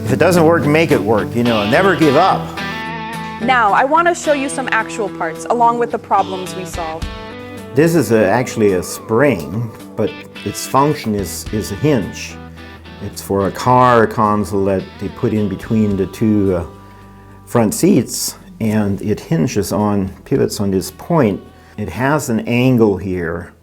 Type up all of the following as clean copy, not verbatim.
If it doesn't work, make it work, you know, never give up. Now, I want to show you some actual parts, along with the problems we solve. This is actually a spring, but its function is a hinge. It's for a car console that they put in between the two front seats, and it hinges on, pivots on this point. It has an angle here,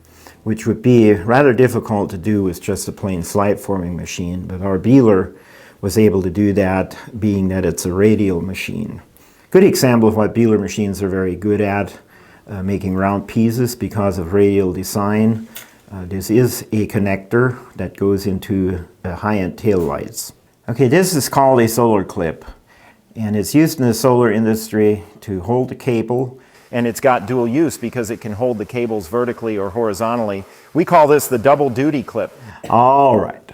which would be rather difficult to do with just a plain slide forming machine, but our Bihler was able to do that, being that it's a radial machine. Good example of what Bihler machines are very good at, making round pieces because of radial design. This is a connector that goes into high-end tail lights. Okay, this is called a solar clip, and it's used in the solar industry to hold the cable, and it's got dual use because it can hold the cables vertically or horizontally. We call this the double duty clip. All right,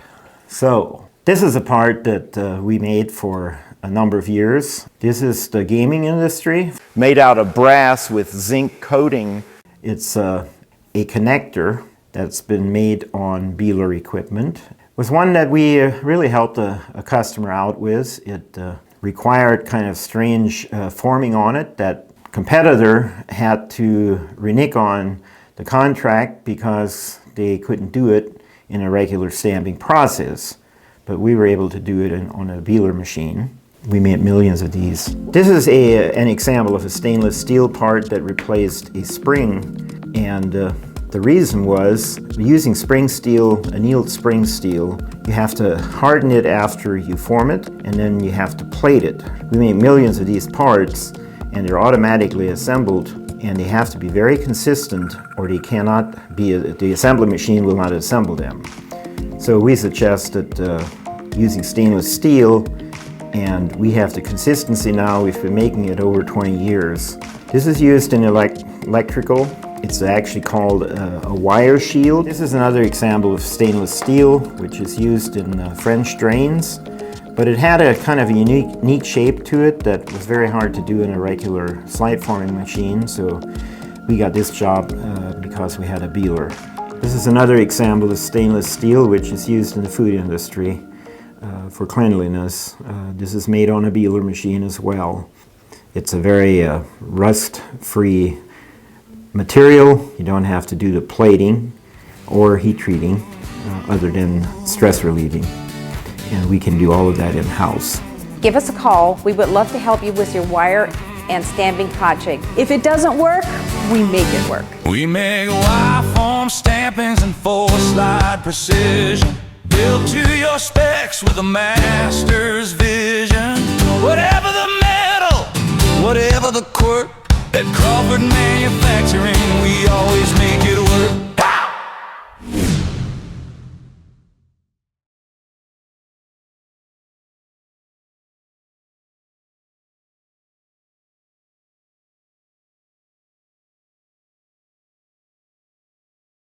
so this is a part that we made for a number of years. This is the gaming industry, made out of brass with zinc coating. It's a connector that's been made on Bihler equipment. It was one that we really helped a customer out with. It required kind of strange forming on it that competitor had to renege on the contract because they couldn't do it in a regular stamping process. But we were able to do it on a Bihler machine. We made millions of these. This is an example of a stainless steel part that replaced a spring, and the reason was using spring steel, annealed spring steel, you have to harden it after you form it, and then you have to plate it. We made millions of these parts, and they're automatically assembled, and they have to be very consistent, or they cannot be, the assembly machine will not assemble them. So we suggested using stainless steel, and we have the consistency now. We've been making it over 20 years. This is used in electrical. It's actually called a wire shield. This is another example of stainless steel, which is used in French drains. But it had a kind of a unique shape to it that was very hard to do in a regular slide forming machine. So we got this job because we had a Bihler. This is another example of stainless steel, which is used in the food industry for cleanliness. This is made on a Bihler machine as well. It's a very rust-free material. You don't have to do the plating or heat treating other than stress relieving. And we can do all of that in-house. Give us a call. We would love to help you with your wire and stamping project. If it doesn't work, we make it work. We make wire form stampings and four-slide precision, built to your specs with a master's vision. Whatever the metal, whatever the quirk, at Crawford Manufacturing we always